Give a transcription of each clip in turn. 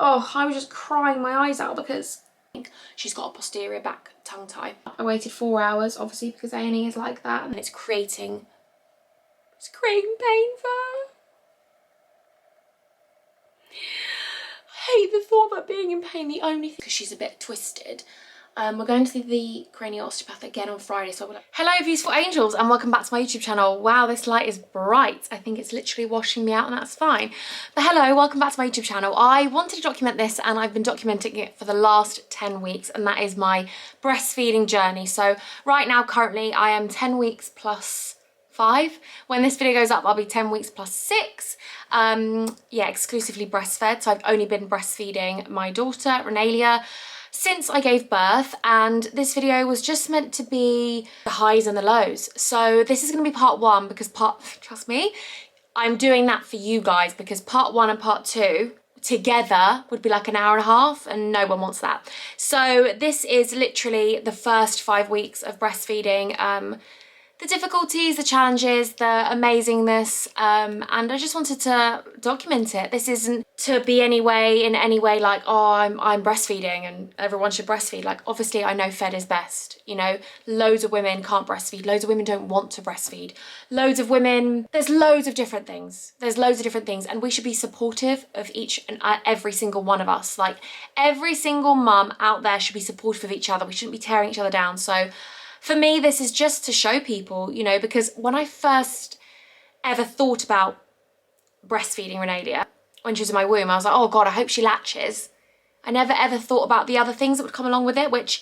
Oh, I was just crying my eyes out because she's got a posterior back tongue tie. I waited 4 hours, obviously, because A&E is like that, and it's creating pain for her. I hate the thought of her being in pain. The only thing, because she's a bit twisted. We're going to see the cranial osteopath again on Friday, so I'll be like, hello beautiful angels and welcome back to my YouTube channel. Wow, this light is bright. I think it's literally washing me out and that's fine. But hello, welcome back to my YouTube channel. I wanted to document this and I've been documenting it for the last 10 weeks and that is my breastfeeding journey. So right now, currently, I am 10 weeks plus 5. When this video goes up, I'll be 10 weeks plus 6. Yeah, exclusively breastfed. So I've only been breastfeeding my daughter, Renalia, since I gave birth, and this video was just meant to be the highs and the lows. So this is going to be part 1 because trust me, I'm doing that for you guys because part 1 and part 2 together would be like an hour and a half and no one wants that. So this is literally the first 5 weeks of breastfeeding. The difficulties, the challenges, the amazingness, and I just wanted to document it. This isn't to be in any way like, oh, I'm breastfeeding and everyone should breastfeed. Like, obviously I know fed is best, you know, loads of women can't breastfeed, loads of women don't want to breastfeed, loads of women, there's loads of different things. And we should be supportive of each and every single one of us. Like, every single mum out there should be supportive of each other. We shouldn't be tearing each other down. So for me, this is just to show people, you know, because when I first ever thought about breastfeeding Renalia, when she was in my womb, I was like, oh God, I hope she latches. I never ever thought about the other things that would come along with it, which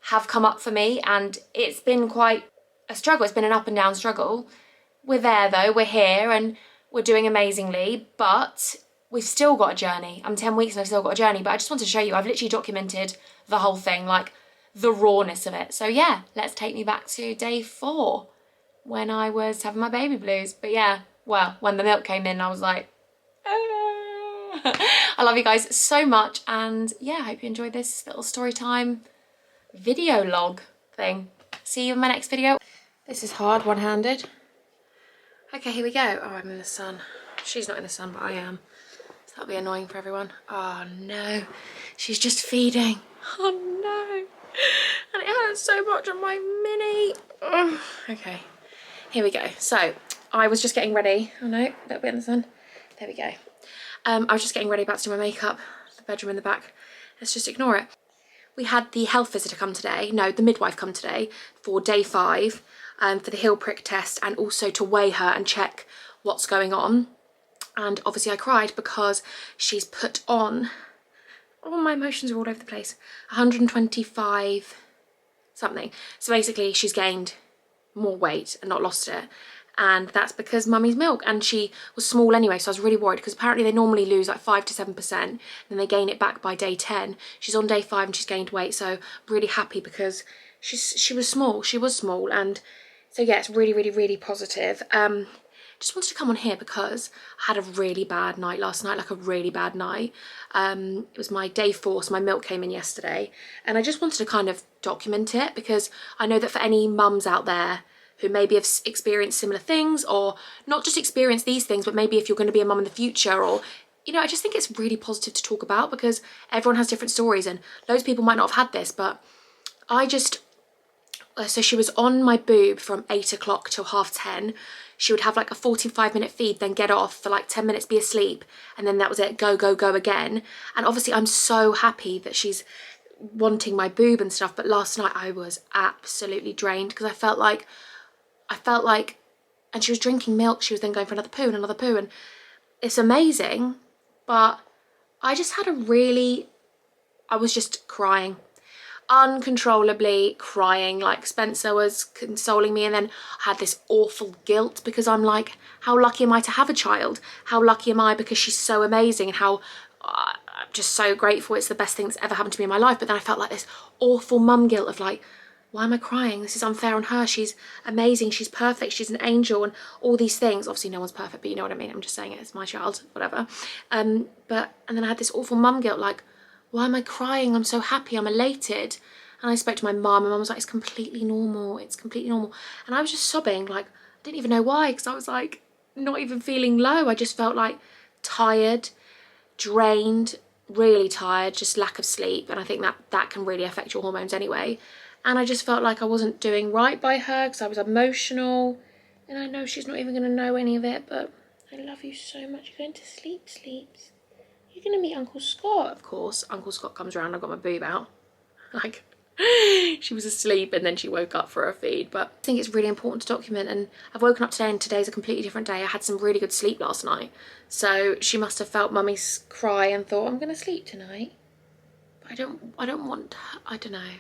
have come up for me. And it's been quite a struggle. It's been an up and down struggle. We're there though, we're here and we're doing amazingly, but we've still got a journey. I'm 10 weeks and I've still got a journey, but I just wanted to show you, I've literally documented the whole thing, like the rawness of it. So yeah, let's take me back to day 4 when I was having my baby blues. But yeah, well, when the milk came in, I was like, I love you guys so much. And yeah, I hope you enjoyed this little story time video log thing. See you in my next video. This is hard, one-handed. Okay, here we go. Oh, I'm in the sun. She's not in the sun, but I am. So that'll be annoying for everyone. Oh no, she's just feeding. Oh no. And it hurts so much on my mini. Ugh. Okay, here we go. So I was just getting ready. Oh no, a little bit in the sun. There we go. I was just getting ready, about to do my makeup. The bedroom in the back. Let's just ignore it. We had the health visitor come today. No, the midwife come today for day 5 for the heel prick test and also to weigh her and check what's going on. And obviously I cried because she's put on, all my emotions are all over the place, 125 something. So basically she's gained more weight and not lost it. And that's because mummy's milk, and she was small anyway, so I was really worried because apparently they normally lose like 5 to 7% and then they gain it back by day 10. She's on day 5 and she's gained weight, so I'm really happy because she was small, and so yeah, it's really positive. Just wanted to come on here because I had a really bad night last night, like a really bad night. It was my day 4, so my milk came in yesterday, and I just wanted to kind of document it because I know that for any mums out there who maybe have experienced similar things, or not just experienced these things, but maybe if you're going to be a mum in the future, or, you know, I just think it's really positive to talk about because everyone has different stories and loads of people might not have had this, but I just, so she was on my boob from 8 o'clock till 10:30. She would have like a 45-minute feed, then get off for like 10 minutes, be asleep, and then that was it, go again. And obviously I'm so happy that she's wanting my boob and stuff, but last night I was absolutely drained because I felt like, and she was drinking milk, she was then going for another poo, and it's amazing, but I just had I was just crying, uncontrollably crying. Like, Spencer was consoling me, and then I had this awful guilt because I'm like, how lucky am I to have a child? How lucky am I because she's so amazing, and how I'm just so grateful. It's the best thing that's ever happened to me in my life. But then I felt like this awful mum guilt of like, why am I crying? This is unfair on her. She's amazing. She's perfect. She's an angel and all these things. Obviously no one's perfect, but you know what I mean. I'm just saying it. It's my child, whatever. And then I had this awful mum guilt, like, why am I crying? I'm so happy. I'm elated. And I spoke to my mum, and mum was like, it's completely normal. It's completely normal. And I was just sobbing. Like, I didn't even know why, because I was like, not even feeling low. I just felt like tired, drained, really tired, just lack of sleep, and I think that can really affect your hormones anyway. And I just felt like I wasn't doing right by her because I was emotional, and I know she's not even going to know any of it, but I love you so much. You're going to sleep, sleeps. You're going to meet Uncle Scott. Of course, Uncle Scott comes around, I've got my boob out. Like, she was asleep and then she woke up for her feed. But I think it's really important to document, and I've woken up today and today's a completely different day. I had some really good sleep last night, so she must have felt mummy's cry and thought, I'm gonna sleep tonight. But I don't want her, I don't know.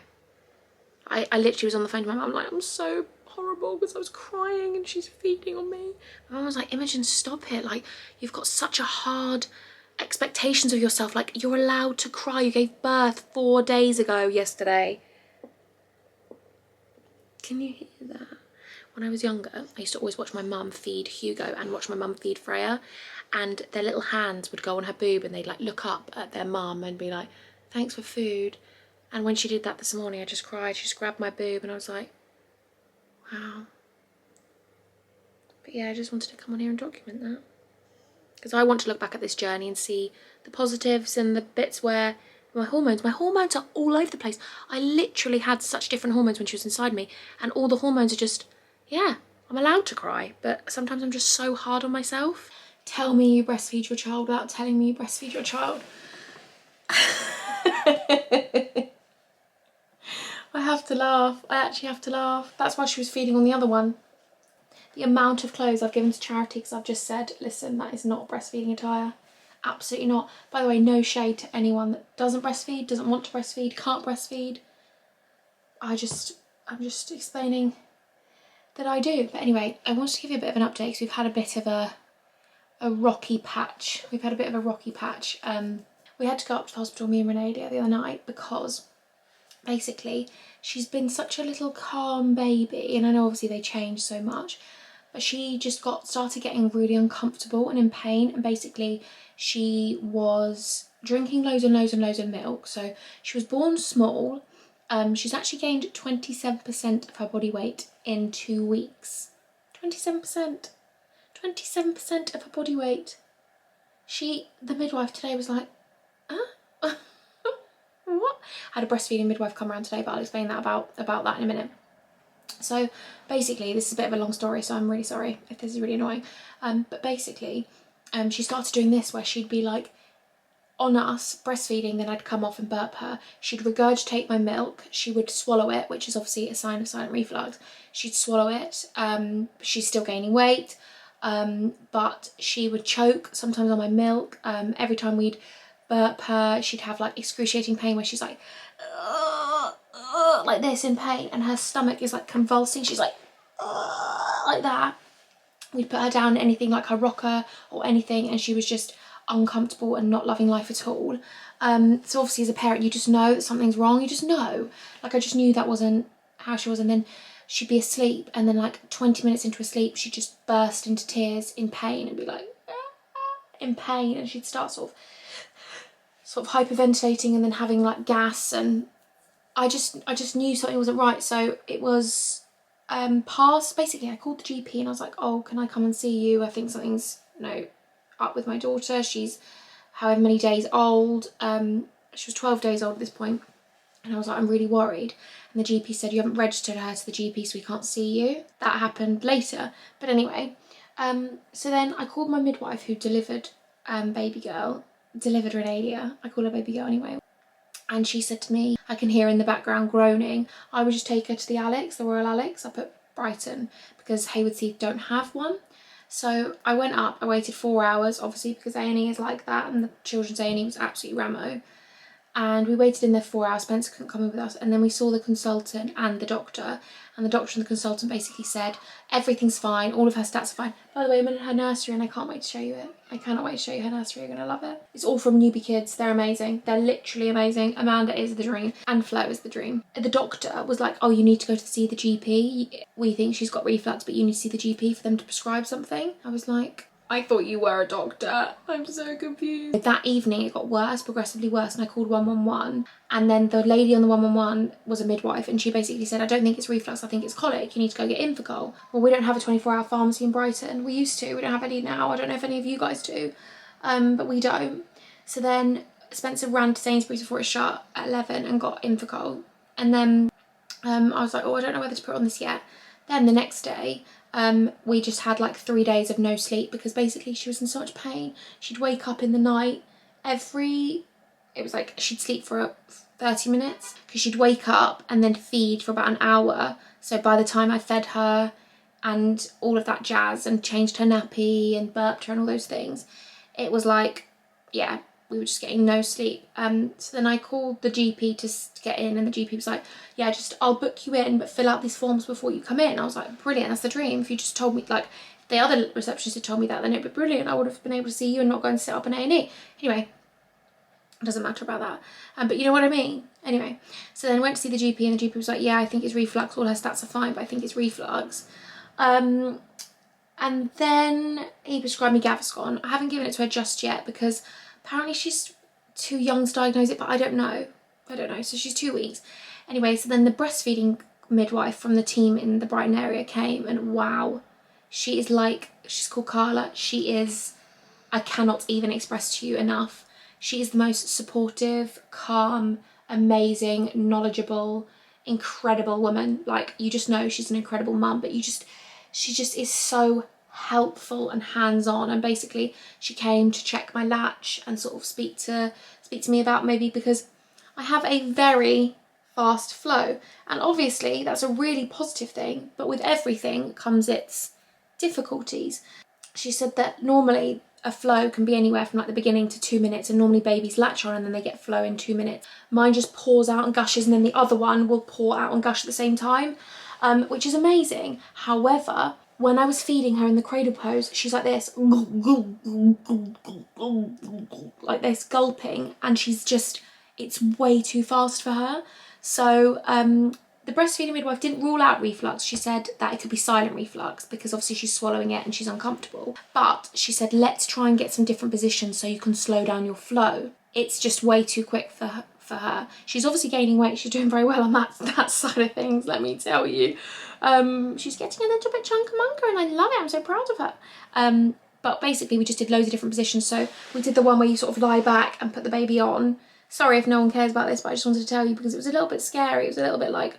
I literally was on the phone to my mum like, I'm so horrible because I was crying and she's feeding on me. My mum was like, Imogen, stop it. Like, you've got such a hard expectations of yourself. Like, you're allowed to cry. You gave birth 4 days ago yesterday. Can you hear that? When I was younger, I used to always watch my mum feed Hugo and watch my mum feed Freya, and their little hands would go on her boob and they'd like look up at their mum and be like, thanks for food. And when she did that this morning, I just cried. She just grabbed my boob and I was like, wow. But yeah, I just wanted to come on here and document that, because I want to look back at this journey and see the positives and the bits where my hormones are all over the place. I literally had such different hormones when she was inside me, and all the hormones are just, yeah, I'm allowed to cry, but sometimes I'm just so hard on myself. Tell me you breastfeed your child without telling me you breastfeed your child. I have to laugh. I actually have to laugh. That's why she was feeding on the other one. The amount of clothes I've given to charity because I've just said, listen, that is not breastfeeding attire. Absolutely not. By the way, no shade to anyone that doesn't breastfeed, doesn't want to breastfeed, can't breastfeed. I'm just explaining that I do. But anyway, I wanted to give you a bit of an update because we've had a bit of a rocky patch. We had to go up to the hospital, me and Renee, the other night, because basically she's been such a little calm baby, and I know obviously they changed so much, but she just started getting really uncomfortable and in pain, and basically she was drinking loads and loads and loads of milk. So she was born small. She's actually gained 27% of her body weight in 2 weeks. 27%. 27% of her body weight. The midwife today was like, huh? What? I had a breastfeeding midwife come around today, but I'll explain that about that in a minute. So basically, this is a bit of a long story, so I'm really sorry if this is really annoying. But basically, she started doing this where she'd be like on us breastfeeding, then I'd come off and burp her. She'd regurgitate my milk. She would swallow it, which is obviously a sign of silent reflux. She'd swallow it. She's still gaining weight, but she would choke sometimes on my milk. Every time we'd burp her, she'd have like excruciating pain where she's like this in pain, and her stomach is like convulsing. She's like that. We'd put her down in anything like her rocker or anything, and she was just uncomfortable and not loving life at all. So obviously as a parent you just know that something's wrong. You just know. Like, I just knew that wasn't how she was. And then she'd be asleep, and then like 20 minutes into her sleep she'd just burst into tears in pain and be like in pain, and she'd start sort of hyperventilating and then having like gas, and I just knew something wasn't right. So it was past, basically I called the GP and I was like, oh, can I come and see you? I think something's up with my daughter. She's however many days old. She was 12 days old at this point, and I was like, I'm really worried. And the GP said, you haven't registered her to the GP, so we can't see you. That happened later, but anyway, so then I called my midwife who delivered delivered Renalia. I call her baby girl anyway. And she said to me, I can hear in the background groaning. I would just take her to the Alex, the Royal Alex up at Brighton, because Hayward Heath don't have one. So I went up, I waited 4 hours, obviously because A&E is like that, and the children's A&E was absolutely ramo. And we waited in there 4 hours. Spencer couldn't come in with us, and then we saw the consultant and the doctor, and the doctor and the consultant basically said everything's fine, all of her stats are fine. By the way, I'm in her nursery and I can't wait to show you it. I cannot wait to show you her nursery. You're gonna love it. It's all from newbie kids. They're amazing. They're literally amazing. Amanda is the dream, and Flo is the dream. The doctor was like, oh, you need to go to see the GP. We think she's got reflux, but you need to see the GP for them to prescribe something. I was like, I thought you were a doctor. I'm so confused. That evening it got worse, progressively worse, and I called 111, and then the lady on the 111 was a midwife, and she basically said, I don't think it's reflux, I think it's colic. You need to go get Infocol. Well, we don't have a 24-hour pharmacy in Brighton. We used to. We don't have any now. I don't know if any of you guys do, but we don't. So then Spencer ran to Sainsbury's before it shut at 11 and got Infocol. And then I was like, oh, I don't know whether to put on this yet. Then the next day, we just had like 3 days of no sleep because basically she was in so much pain. She'd wake up in the night it was like she'd sleep for 30 minutes because she'd wake up and then feed for about an hour. So by the time I fed her and all of that jazz and changed her nappy and burped her and all those things, it was like, yeah, we were just getting no sleep. So then I called the GP to get in, and the GP was like, yeah, I'll book you in, but fill out these forms before you come in. I was like, brilliant, that's the dream. If you just told me, like, if the other receptionist had told me that, then it'd be brilliant. I would have been able to see you and not go and sit up in A&E. Anyway, it doesn't matter about that. But you know what I mean? Anyway, so then went to see the GP, and the GP was like, yeah, I think it's reflux. All her stats are fine, but I think it's reflux. And then he prescribed me Gaviscon. I haven't given it to her just yet because apparently she's too young to diagnose it, but I don't know. So she's 2 weeks. Anyway, so then the breastfeeding midwife from the team in the Brighton area came, and wow, she's called Carla. I cannot even express to you enough. She is the most supportive, calm, amazing, knowledgeable, incredible woman. Like, you just know she's an incredible mum, but she just is so helpful and hands-on. And basically she came to check my latch and sort of speak to me about maybe, because I have a very fast flow, and obviously that's a really positive thing, but with everything comes its difficulties. She said that normally a flow can be anywhere from like the beginning to 2 minutes, and normally babies latch on and then they get flow in 2 minutes. Mine just pours out and gushes, and then the other one will pour out and gush at the same time, which is amazing. However, when I was feeding her in the cradle pose, she's like this, like this, gulping, and it's way too fast for her. So the breastfeeding midwife didn't rule out reflux. She said that it could be silent reflux because obviously she's swallowing it and she's uncomfortable. But she said, let's try and get some different positions so you can slow down your flow. It's just way too quick for her. She's obviously gaining weight. She's doing very well on that side of things, let me tell you. She's getting a little bit chunker-munker, and I love it. I'm so proud of her. But basically we just did loads of different positions. So we did the one where you sort of lie back and put the baby on. Sorry if no one cares about this, but I just wanted to tell you because it was a little bit scary. It was a little bit like,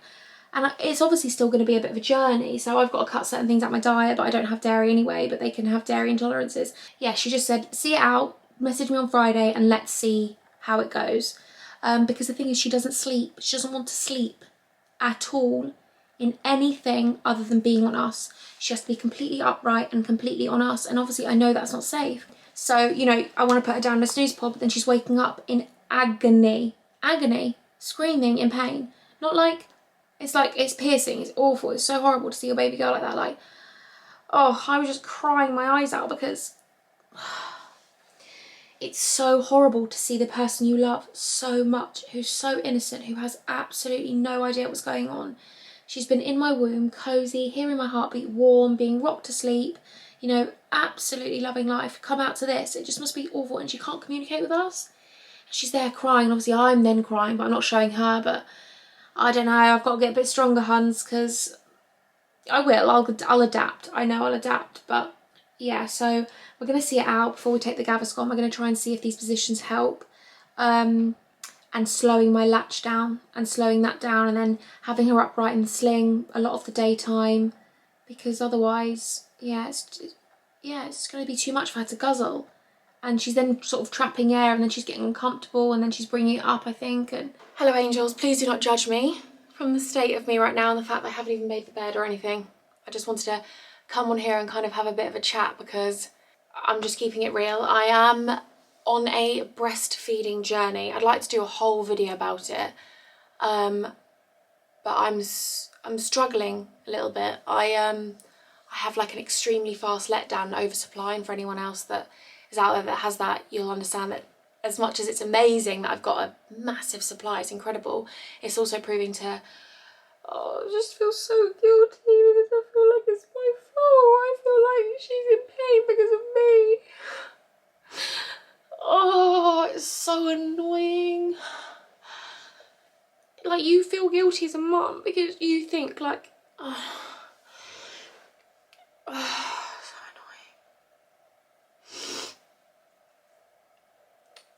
and it's obviously still going to be a bit of a journey. So I've got to cut certain things out my diet, but I don't have dairy anyway, but they can have dairy intolerances. Yeah, she just said, see it out, message me on Friday, and let's see how it goes. Because the thing is, she doesn't sleep. She doesn't want to sleep at all in anything other than being on us. She has to be completely upright and completely on us. And obviously I know that's not safe. So, you know, I want to put her down in a snooze pod, but then she's waking up in agony, screaming in pain. Not like, it's piercing, it's awful, it's so horrible to see your baby go like that. Like, oh, I was just crying my eyes out because it's so horrible to see the person you love so much, who's so innocent, who has absolutely no idea what's going on. She's been in my womb, cozy, hearing my heartbeat, warm, being rocked to sleep, you know, absolutely loving life. Come out to this, it just must be awful, and she can't communicate with us. She's there crying, obviously I'm then crying, but I'm not showing her, but I don't know, I've got to get a bit stronger, huns, because I'll adapt. I know I'll adapt, but yeah, so we're going to see it out before we take the Gaviscon. We're going to try and see if these positions help, and slowing my latch down and slowing that down, and then having her upright in the sling a lot of the daytime, because otherwise, yeah, it's going to be too much for her to guzzle. And she's then sort of trapping air, and then she's getting uncomfortable, and then she's bringing it up, I think. And hello, angels. Please do not judge me from the state of me right now and the fact that I haven't even made the bed or anything. I just wanted to come on here and kind of have a bit of a chat because I'm just keeping it real. I am on a breastfeeding journey. I'd like to do a whole video about it, but I'm struggling a little bit. I have like an extremely fast letdown and oversupply, and for anyone else that is out there that has that, you'll understand that as much as it's amazing that I've got a massive supply, it's incredible, it's also proving to, I just feel so guilty because I feel like it's my fault. I feel like she's in pain because of me. Oh, it's so annoying. Like, you feel guilty as a mum because you think like, oh, so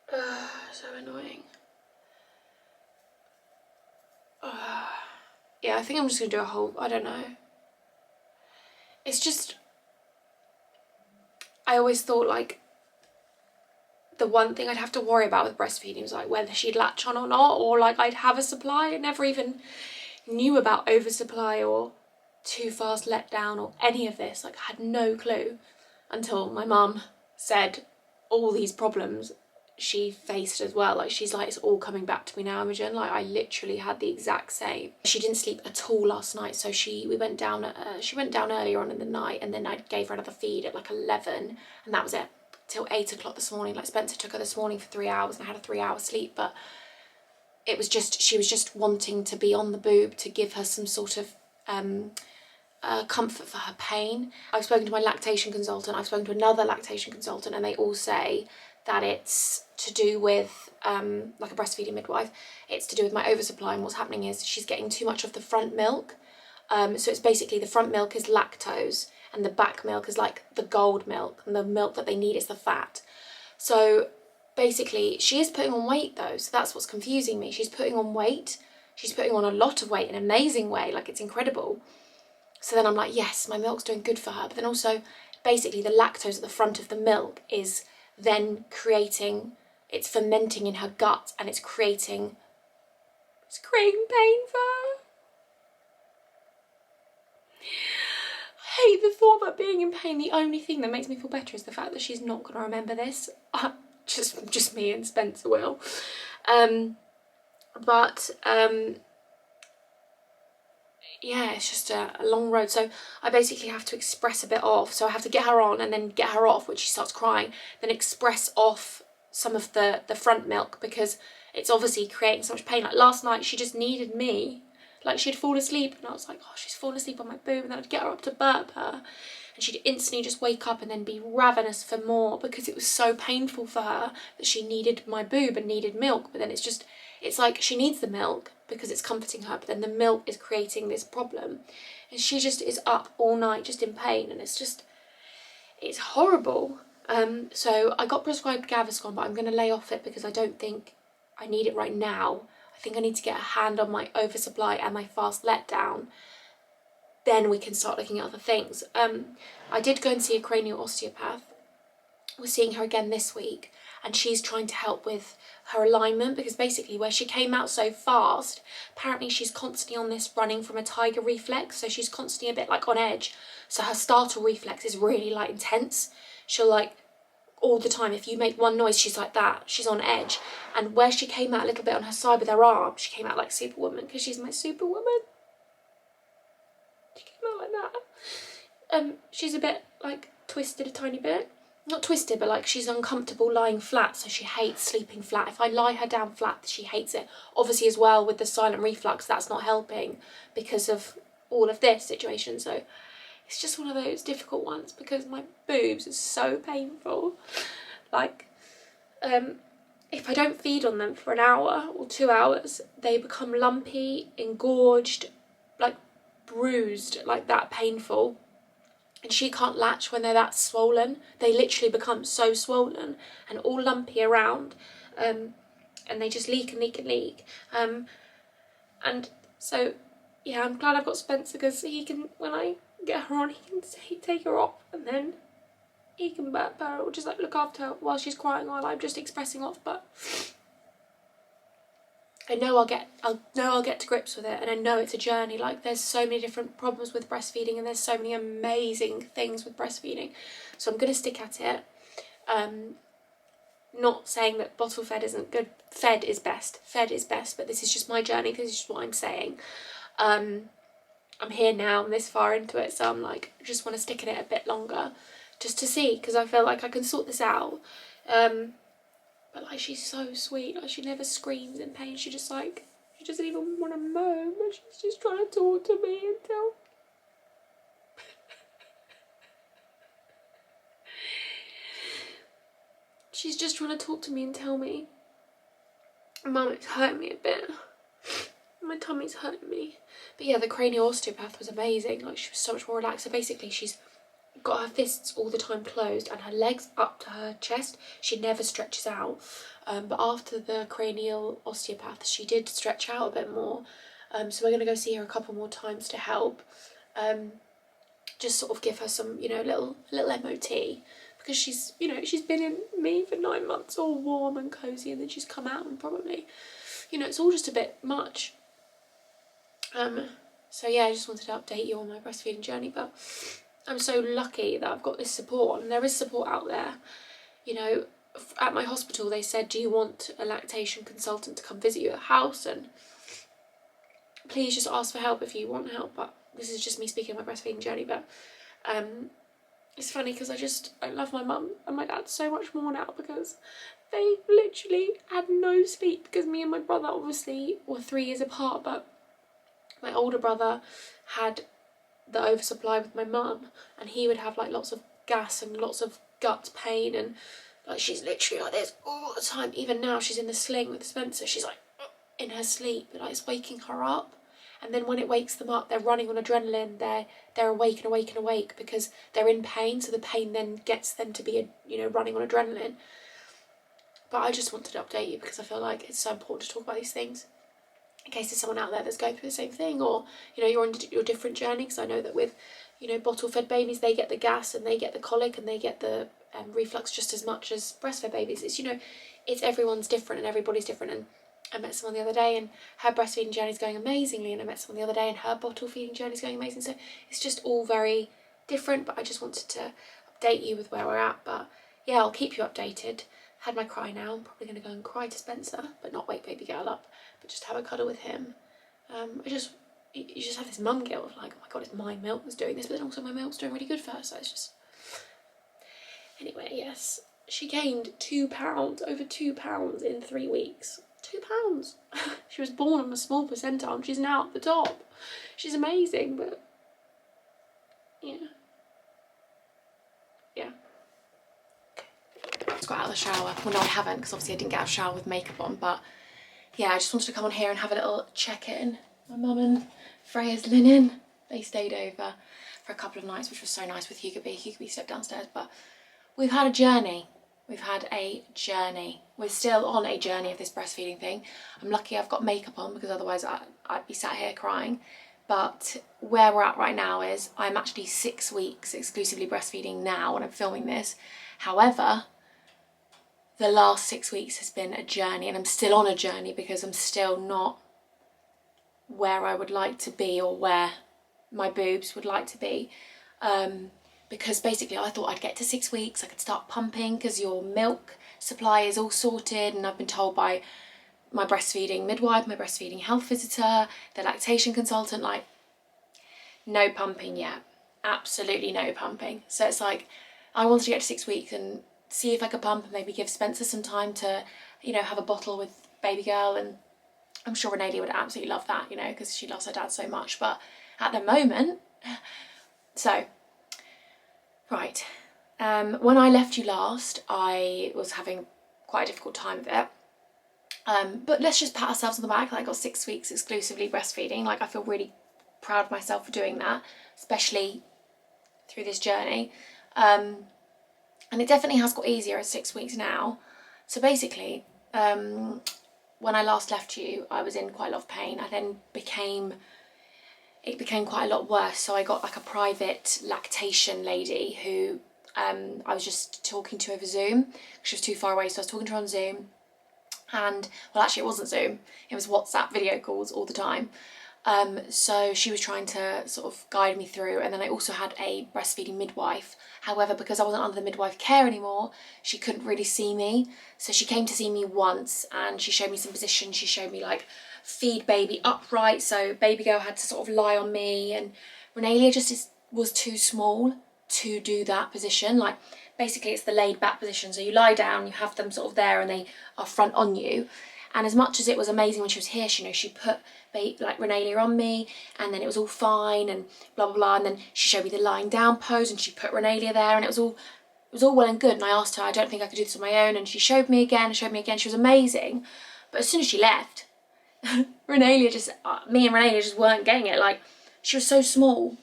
annoying. So So annoying. Yeah, I think I'm just gonna do a whole, I don't know. It's just, I always thought like the one thing I'd have to worry about with breastfeeding was like whether she'd latch on or not, or like I'd have a supply. I never even knew about oversupply or too fast let down or any of this. Like I had no clue until my mum said all these problems she faced as well. Like she's like, it's all coming back to me now, Imogen. Like I literally had the exact same. She didn't sleep at all last night, so she went down earlier on in the night, and then I gave her another feed at like 11, and that was it till 8 o'clock this morning. Like Spencer took her this morning for 3 hours and I had a 3-hour sleep, but it was just, she was just wanting to be on the boob to give her some sort of comfort for her pain. I've spoken to my lactation consultant, I've spoken to another lactation consultant, and they all say that it's to do with, like a breastfeeding midwife, it's to do with my oversupply, and what's happening is she's getting too much of the front milk. So it's basically the front milk is lactose and the back milk is like the gold milk, and the milk that they need is the fat. So basically she is putting on weight though, so that's what's confusing me. She's putting on weight, she's putting on a lot of weight in an amazing way, like it's incredible. So then I'm like, yes, my milk's doing good for her, but then also basically the lactose at the front of the milk is then creating, it's fermenting in her gut, and it's creating pain for her. I hate the thought about being in pain. The only thing that makes me feel better is the fact that she's not going to remember this. Just me and Spencer will. Yeah, it's just a long road. So I basically have to express a bit off. So I have to get her on and then get her off, which she starts crying, then express off some of the front milk, because it's obviously creating so much pain. Like last night, she just needed me. Like she'd fall asleep and I was like, oh, she's fallen asleep on my boob, and then I'd get her up to burp her and she'd instantly just wake up and then be ravenous for more, because it was so painful for her that she needed my boob and needed milk. But then it's like she needs the milk because it's comforting her, but then the milk is creating this problem, and she just is up all night just in pain, and it's horrible. So I got prescribed Gaviscon, but I'm going to lay off it because I don't think I need it right now. I think I need to get a hand on my oversupply and my fast letdown. Then we can start looking at other things. I did go and see a cranial osteopath. We're seeing her again this week, and she's trying to help with her alignment, because basically where she came out so fast, apparently she's constantly on this running from a tiger reflex, so she's constantly a bit like on edge. So her startle reflex is really like intense. She'll like all the time, if you make one noise, she's like that, she's on edge. And where she came out a little bit on her side with her arm, she came out like Superwoman, because she's my Superwoman. She came out like that. She's a bit like twisted a tiny bit. Not twisted, but like she's uncomfortable lying flat, so she hates sleeping flat. If I lie her down flat, she hates it. Obviously as well with the silent reflux, that's not helping because of all of this situation. So it's just one of those difficult ones, because my boobs are so painful. Like, if I don't feed on them for an hour or 2 hours, they become lumpy, engorged, like bruised, like that painful. And she can't latch when they're that swollen. They literally become so swollen and all lumpy around, and they just leak and leak and leak. And so, yeah, I'm glad I've got Spencer, because he can, when I get her on, he can take her off, and then he can burp her or just like look after her while she's crying, while I'm just expressing off. But I know I'll get to grips with it, and I know it's a journey. Like there's so many different problems with breastfeeding, and there's so many amazing things with breastfeeding. So I'm gonna stick at it. Not saying that bottle fed isn't good. Fed is best, but this is just my journey. This is just what I'm saying. I'm here now, I'm this far into it, so I'm like, I just want to stick in it a bit longer just to see, because I feel like I can sort this out. But like she's so sweet, like she never screams in pain, she doesn't even want to moan, but she's just trying to talk to me and tell. She's just trying to talk to me and tell me, Mum, it's hurting me a bit. My tummy's hurting me. But yeah, the cranial osteopath was amazing, like she was so much more relaxed. So basically she's got her fists all the time closed and her legs up to her chest. She never stretches out. But after the cranial osteopath, she did stretch out a bit more. So we're going to go see her a couple more times to help. Just sort of give her some, you know, little MOT, because she's, you know, she's been in me for 9 months, all warm and cozy, and then she's come out and probably, you know, it's all just a bit much. So yeah, I just wanted to update you on my breastfeeding journey, but I'm so lucky that I've got this support, and there is support out there. You know, at my hospital they said, do you want a lactation consultant to come visit you at the house, and please just ask for help if you want help. But this is just me speaking of my breastfeeding journey. But it's funny because I love my mum and my dad so much more now, because they literally had no sleep, because me and my brother obviously were 3 years apart, but my older brother had the oversupply with my mum, and he would have like lots of gas and lots of gut pain, and like she's literally like this all the time. Even now she's in the sling with Spencer, she's like in her sleep, like it's waking her up. And then when it wakes them up, they're running on adrenaline, they're awake and awake and awake because they're in pain, so the pain then gets them to be, you know, running on adrenaline. But I just wanted to update you because I feel like it's so important to talk about these things, in case there's someone out there that's going through the same thing, or, you know, you're on your different journey. Because I know that with, you know, bottle-fed babies, they get the gas and they get the colic and they get the reflux just as much as breastfed babies. It's, you know, it's everyone's different and everybody's different. And I met someone the other day and her breastfeeding journey is going amazingly, and I met someone the other day and her bottle feeding journey is going amazing. So it's just all very different, but I just wanted to update you with where we're at. But yeah, I'll keep you updated. Had my cry now. I'm probably going to go and cry to Spencer, but not wake baby girl up, but just have a cuddle with him. You just have this mum guilt of like, oh my god, it's my milk that's doing this, but then also my milk's doing really good for her, so it's just... Anyway, yes, she gained 2 pounds, over 2 pounds in 3 weeks. 2 pounds. She was born on a small percentile and she's now at the top. She's amazing, but yeah. I just got out of the shower. Well, no, I haven't, because obviously I didn't get out of the shower with makeup on, but yeah, I just wanted to come on here and have a little check-in. My mum and Freya's linen, they stayed over for a couple of nights, which was so nice with Hugo B. Hugo B slept downstairs, but we've had a journey. We've had a journey. We're still on a journey of this breastfeeding thing. I'm lucky I've got makeup on, because otherwise I'd be sat here crying. But where we're at right now is I'm actually 6 weeks exclusively breastfeeding now when I'm filming this. However, the last 6 weeks has been a journey, and I'm still on a journey because I'm still not where I would like to be, or where my boobs would like to be. Because basically I thought I'd get to 6 weeks, I could start pumping because your milk supply is all sorted, and I've been told by my breastfeeding midwife, my breastfeeding health visitor, the lactation consultant, like, no pumping yet. Absolutely no pumping. So it's like, I wanted to get to 6 weeks and see if I could pump and maybe give Spencer some time to, you know, have a bottle with baby girl, and I'm sure Renelia would absolutely love that, you know, because she loves her dad so much. But at the moment, so, right, when I left you last, I was having quite a difficult time of it. But let's just pat ourselves on the back. Like, I got 6 weeks exclusively breastfeeding. Like, I feel really proud of myself for doing that, especially through this journey. And it definitely has got easier at 6 weeks now. So basically, when I last left you, I was in quite a lot of pain. I then it became quite a lot worse. So I got like a private lactation lady who I was just talking to over Zoom. She was too far away, so I was talking to her on Zoom. And, well, actually it wasn't Zoom, it was WhatsApp video calls all the time. So she was trying to sort of guide me through, and then I also had a breastfeeding midwife. However, because I wasn't under the midwife care anymore, she couldn't really see me. So she came to see me once and she showed me some positions. She showed me like feed baby upright, so baby girl had to sort of lie on me, and Renelia just was too small to do that position. Like, basically it's the laid back position, so you lie down, you have them sort of there and they are front on you. And as much as it was amazing when she was here, you know, she put like Renelia on me, and then it was all fine and blah blah blah, and then she showed me the lying down pose and she put Renelia there, and it was all well and good. And I asked her, I don't think I could do this on my own, and she showed me again. She was amazing. But as soon as she left, Renelia me and Renelia just weren't getting it. Like, she was so small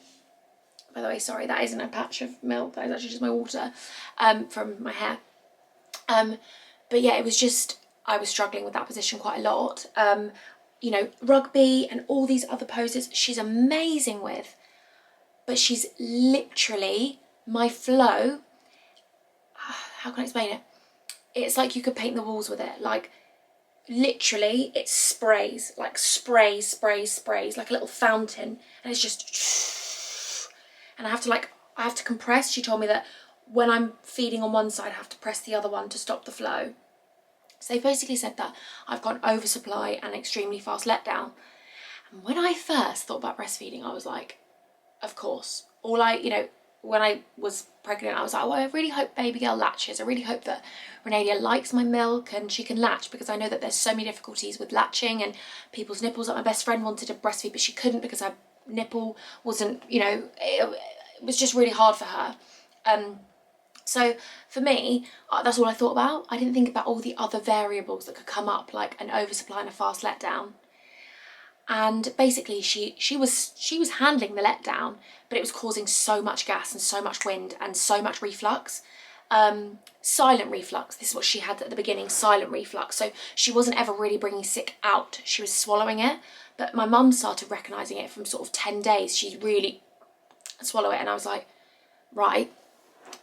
By the way, sorry, that isn't a patch of milk, that is actually just my water from my hair. But yeah, it was just, I was struggling with that position quite a lot. You know, rugby and all these other poses she's amazing with, but she's literally, my flow, how can I explain it? It's like you could paint the walls with it. Like, literally, it sprays, like sprays, like a little fountain, and it's just, and I have to compress. She told me that when I'm feeding on one side, I have to press the other one to stop the flow. So they basically said that I've got oversupply and extremely fast letdown. And when I first thought about breastfeeding, I was like, of course. You know, when I was pregnant, I was like, well, I really hope baby girl latches. I really hope that Renalia likes my milk and she can latch, because I know that there's so many difficulties with latching and people's nipples. Like, my best friend wanted to breastfeed, but she couldn't because her nipple wasn't, you know, it was just really hard for her. So for me, that's all I thought about. I didn't think about all the other variables that could come up, like an oversupply and a fast letdown. And basically she was handling the letdown, but it was causing so much gas and so much wind and so much reflux. Silent reflux, this is what she had at the beginning, silent reflux. So she wasn't ever really bringing sick out, she was swallowing it. But my mum started recognising it from sort of 10 days. She'd really swallow it, and I was like, right.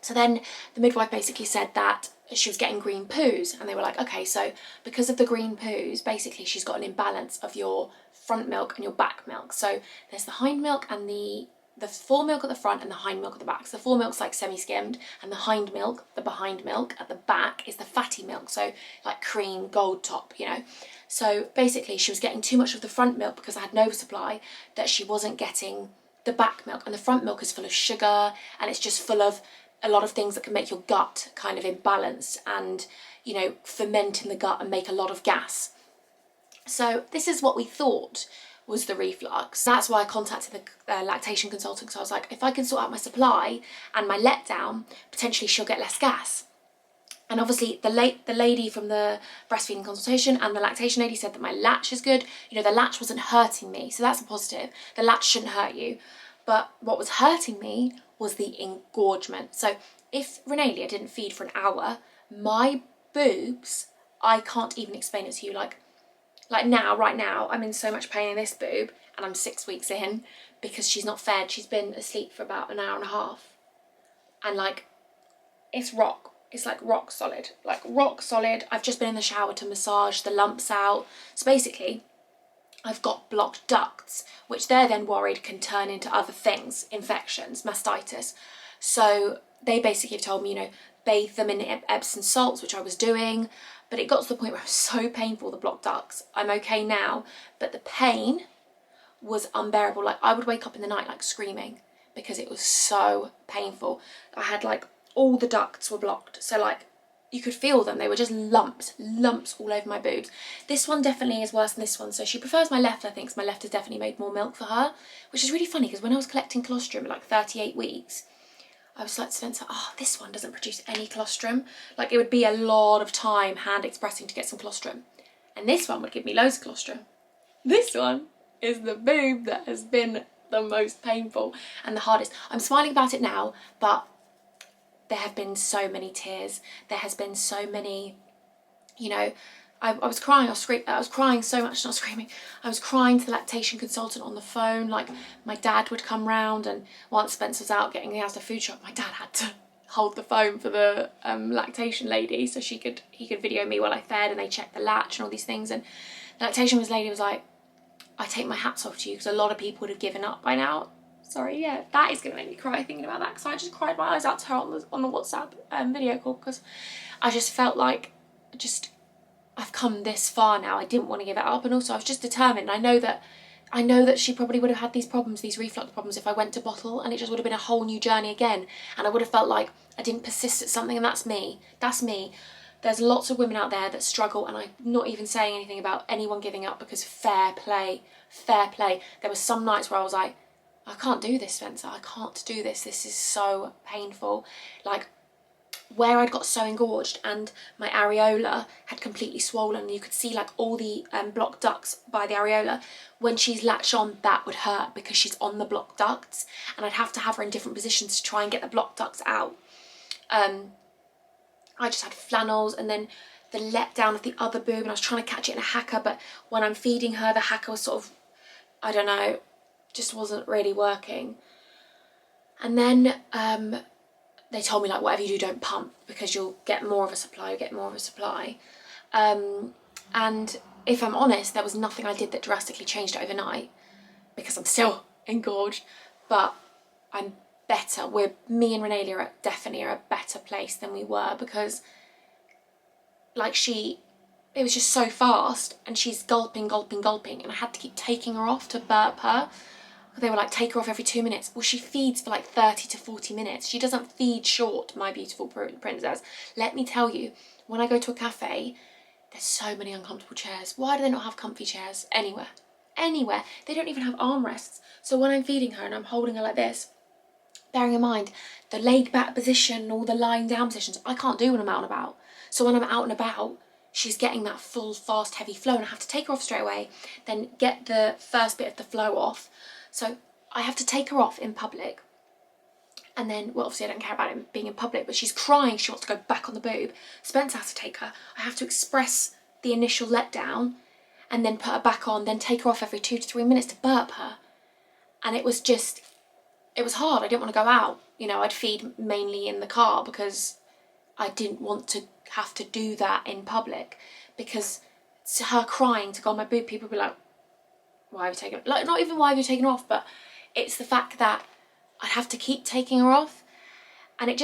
So then the midwife basically said that she was getting green poos, and they were like, okay, so because of the green poos, basically she's got an imbalance of your front milk and your back milk. So there's the hind milk and the fore milk at the front and the hind milk at the back. So the fore milk's like semi-skimmed, and the hind milk, the behind milk at the back, is the fatty milk, so like cream, gold top, you know. So basically she was getting too much of the front milk because I had an oversupply, that she wasn't getting the back milk. And the front milk is full of sugar, and it's just full of a lot of things that can make your gut kind of imbalanced and, you know, ferment in the gut and make a lot of gas. So this is what we thought was the reflux. That's why I contacted the lactation consultant, because I was like, if I can sort out my supply and my letdown, potentially she'll get less gas. And obviously the lady from the breastfeeding consultation and the lactation lady said that my latch is good. You know, the latch wasn't hurting me, so that's a positive. The latch shouldn't hurt you. But what was hurting me was the engorgement. So if Renalia didn't feed for an hour, my boobs, I can't even explain it to you. Like now, right now, I'm in so much pain in this boob, and I'm 6 weeks in, because she's not fed. She's been asleep for about an hour and a half. And like, it's like rock solid, like rock solid. I've just been in the shower to massage the lumps out. So basically, I've got blocked ducts, which they're then worried can turn into other things, infections, mastitis. So they basically have told me, you know, bathe them in Epsom salts, which I was doing, but it got to the point where it was so painful, the blocked ducts. I'm okay now, but the pain was unbearable. Like, I would wake up in the night like screaming because it was so painful. I had like, all the ducts were blocked, so like, you could feel them. They were just lumps all over my boobs. This one definitely is worse than this one. So she prefers my left, I think, because my left has definitely made more milk for her, which is really funny, because when I was collecting colostrum at like 38 weeks, I was like to Spencer, oh, this one doesn't produce any colostrum. Like, it would be a lot of time hand expressing to get some colostrum. And this one would give me loads of colostrum. This one is the boob that has been the most painful and the hardest. I'm smiling about it now, but there have been so many tears. There has been so many, you know, I was crying, I was crying so much, not screaming. I was crying to the lactation consultant on the phone. Like, my dad would come round, and once Spence was out getting the house to food shop, my dad had to hold the phone for the lactation lady so he could video me while I fed, and they checked the latch and all these things. And the lactation lady was like, I take my hats off to you, because a lot of people would have given up by now. Sorry, yeah, that is going to make me cry thinking about that, because I just cried my eyes out to her on the WhatsApp video call, because I just felt like, I've come this far now. I didn't want to give it up, and also I was just determined. I know that she probably would have had these problems, these reflux problems, if I went to bottle, and it just would have been a whole new journey again, and I would have felt like I didn't persist at something, and that's me. That's me. There's lots of women out there that struggle, and I'm not even saying anything about anyone giving up, because fair play, fair play. There were some nights where I was like, I can't do this, Spencer. I can't do this. This is so painful. Like, where I'd got so engorged and my areola had completely swollen, you could see like all the blocked ducts by the areola. When she's latched on, that would hurt because she's on the blocked ducts, and I'd have to have her in different positions to try and get the blocked ducts out. I just had flannels, and then the let down of the other boob, and I was trying to catch it in a hacker, but when I'm feeding her, the hacker was sort of, I don't know, just wasn't really working. And then they told me, like, whatever you do, don't pump, because you'll get more of a supply, and if I'm honest, there was nothing I did that drastically changed it overnight, because I'm still engorged, but I'm better. Me and Renelia are definitely a better place than we were, because like it was just so fast, and she's gulping, and I had to keep taking her off to burp her. They were like, take her off every 2 minutes. Well, she feeds for like 30 to 40 minutes. She doesn't feed short, my beautiful princess. Let me tell you, when I go to a cafe, there's so many uncomfortable chairs. Why do they not have comfy chairs anywhere? Anywhere. They don't even have armrests. So when I'm feeding her and I'm holding her like this, bearing in mind the laid back position, all the lying down positions, I can't do when I'm out and about. So when I'm out and about, she's getting that full, fast, heavy flow, and I have to take her off straight away, then get the first bit of the flow off. So I have to take her off in public, and then, well, obviously I don't care about it being in public, but she's crying, she wants to go back on the boob. Spencer has to take her. I have to express the initial letdown, and then put her back on, then take her off every 2 to 3 minutes to burp her. And it was hard. I didn't want to go out. You know, I'd feed mainly in the car because I didn't want to have to do that in public, because it's her crying to go on my boob, people would be like, why have you taken, like, not even why have you taken her off, but it's the fact that I'd have to keep taking her off, and it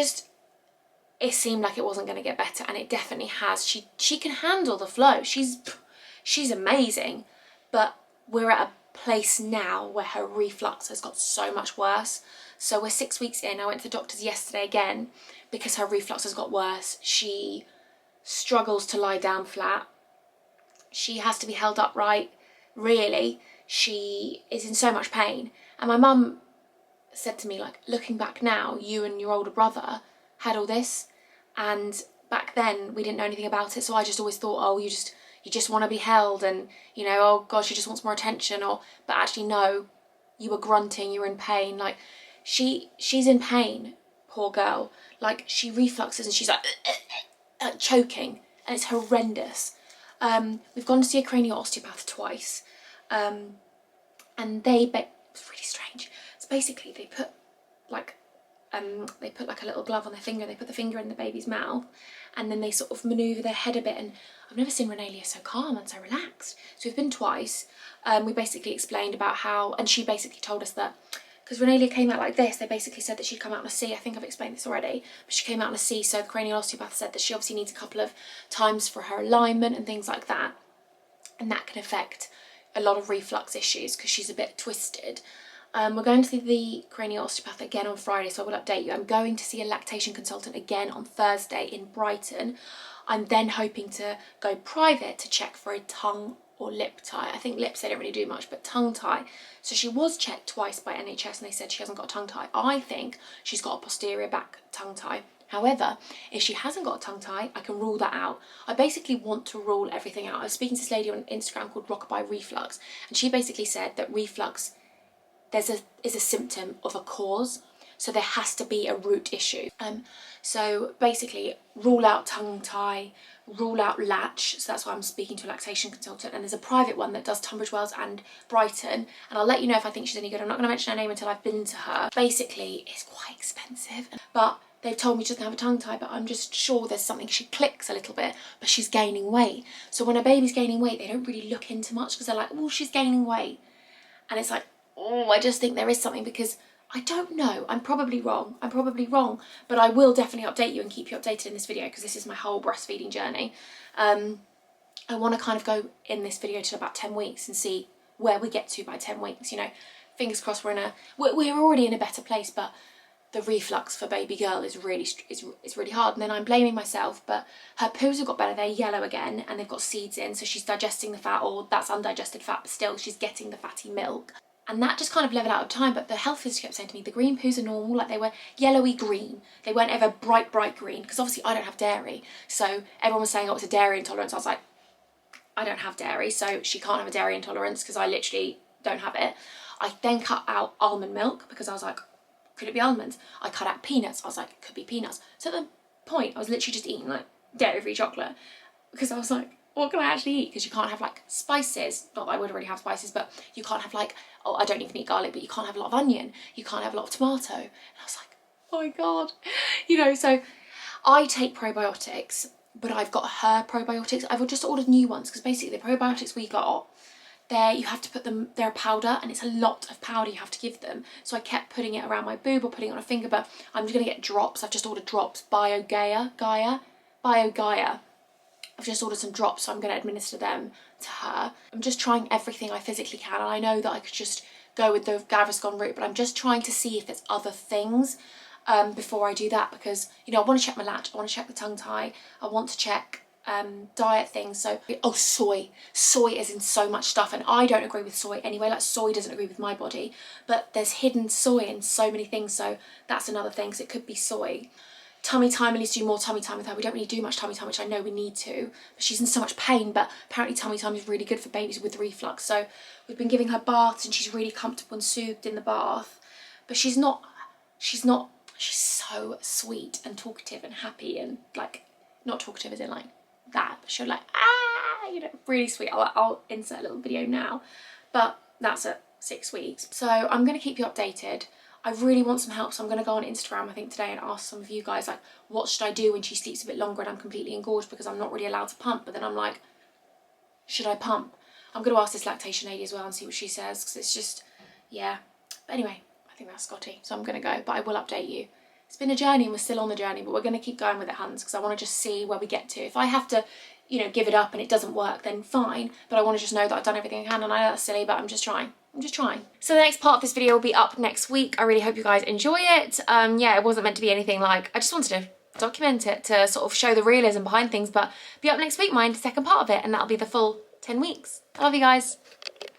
seemed like it wasn't going to get better, and it definitely has. She can handle the flow. She's amazing, but we're at a place now where her reflux has got so much worse. So we're 6 weeks in. I went to the doctors yesterday again because her reflux has got worse. She struggles to lie down flat. She has to be held upright, really. She is in so much pain. And my mum said to me, like, looking back now, you and your older brother had all this, and back then we didn't know anything about it, so I just always thought, oh, you just want to be held, and, you know, oh God, she just wants more attention, but actually no, you were grunting, you were in pain. Like, she's in pain, poor girl. Like, she refluxes and she's like choking, and it's horrendous. We've gone to see a cranial osteopath twice, and it's really strange. So basically they put like a little glove on their finger, they put the finger in the baby's mouth, and then they sort of manoeuvre their head a bit, and I've never seen Renelia so calm and so relaxed. So we've been twice. We basically explained about how, and she basically told us that, because Renelia came out like this, they basically said that she'd come out in a C. I think I've explained this already, but she came out in a C, so the cranial osteopath said that she obviously needs a couple of times for her alignment and things like that, and that can affect a lot of reflux issues because she's a bit twisted. We're going to see the cranial osteopath again on Friday, so I will update you. I'm going to see a lactation consultant again on Thursday in Brighton. I'm then hoping to go private to check for a tongue or lip tie. I think lips they don't really do much, but tongue tie. So she was checked twice by NHS and they said she hasn't got a tongue tie. I think she's got a posterior back tongue tie. However, if she hasn't got a tongue tie, I can rule that out. I basically want to rule everything out. I was speaking to this lady on Instagram called Rockabye Reflux, and she basically said that reflux is a symptom of a cause, so there has to be a root issue. So basically, rule out tongue tie, rule out latch, so that's why I'm speaking to a lactation consultant, and there's a private one that does Tunbridge Wells and Brighton, and I'll let you know if I think she's any good. I'm not going to mention her name until I've been to her. Basically, it's quite expensive, but they've told me she doesn't have a tongue tie, but I'm just sure there's something. She clicks a little bit, but she's gaining weight. So when a baby's gaining weight, they don't really look into much because they're like, oh, she's gaining weight. And it's like, oh, I just think there is something, because I don't know. I'm probably wrong, but I will definitely update you and keep you updated in this video, because this is my whole breastfeeding journey. I want to kind of go in this video to about 10 weeks and see where we get to by 10 weeks. You know, fingers crossed we're already in a better place, but the reflux for baby girl is really hard. And then I'm blaming myself, but her poos have got better. They're yellow again and they've got seeds in, so she's digesting the fat, or that's undigested fat, but still she's getting the fatty milk. And that just kind of leveled out of time, but the health visitor kept saying to me, the green poos are normal, like they were yellowy green. They weren't ever bright green, because obviously I don't have dairy. So everyone was saying, oh, it's a dairy intolerance. I was like, I don't have dairy, so she can't have a dairy intolerance because I literally don't have it. I then cut out almond milk because I was like, could it be almonds? I cut out peanuts. I was like, it could be peanuts. So at the point, I was literally just eating like dairy-free chocolate because I was like, what can I actually eat? Because you can't have like spices. Not that I would already have spices, but you can't have like, oh, I don't even eat garlic, but you can't have a lot of onion. You can't have a lot of tomato. And I was like, oh my God. You know, so I take probiotics, but I've got her probiotics. I've just ordered new ones because basically the probiotics we got, you have to put them, they're a powder and it's a lot of powder you have to give them. So I kept putting it around my boob or putting it on a finger, but I'm just gonna get drops. I've just ordered drops, BioGaia. I've just ordered some drops, so I'm going to administer them to her. I'm just trying everything I physically can, and I know that I could just go with the Gaviscon route, but I'm just trying to see if there's other things before I do that, because, you know, I want to check my latch, I want to check the tongue tie, I want to check diet things. So, oh, soy is in so much stuff, and I don't agree with soy anyway. Like, soy doesn't agree with my body, but there's hidden soy in so many things, so that's another thing. So it could be soy. Tummy time, we need to do more tummy time with her. We don't really do much tummy time, which I know we need to, but she's in so much pain. But apparently tummy time is really good for babies with reflux. So we've been giving her baths and she's really comfortable and soothed in the bath. But she's so sweet and talkative and happy, and like, not talkative as in like that, but she'll like, you know, really sweet. I'll insert a little video now, but that's at 6 weeks. So I'm going to keep you updated. I really want some help, so I'm going to go on Instagram, I think, today and ask some of you guys, like, what should I do when she sleeps a bit longer and I'm completely engorged, because I'm not really allowed to pump. But then I'm like, should I pump? I'm going to ask this lactation lady as well and see what she says, because it's just, yeah. But anyway, I think that's Scotty, so I'm going to go, but I will update you. It's been a journey and we're still on the journey, but we're going to keep going with it, Hans, because I want to just see where we get to. If I have to, you know, give it up and it doesn't work, then fine, but I want to just know that I've done everything I can, and I know that's silly, but I'm just trying. So the next part of this video will be up next week. I really hope you guys enjoy it. Yeah, it wasn't meant to be anything, like, I just wanted to document it to sort of show the realism behind things, but be up next week, my second part of it, and that'll be the full 10 weeks. I love you guys.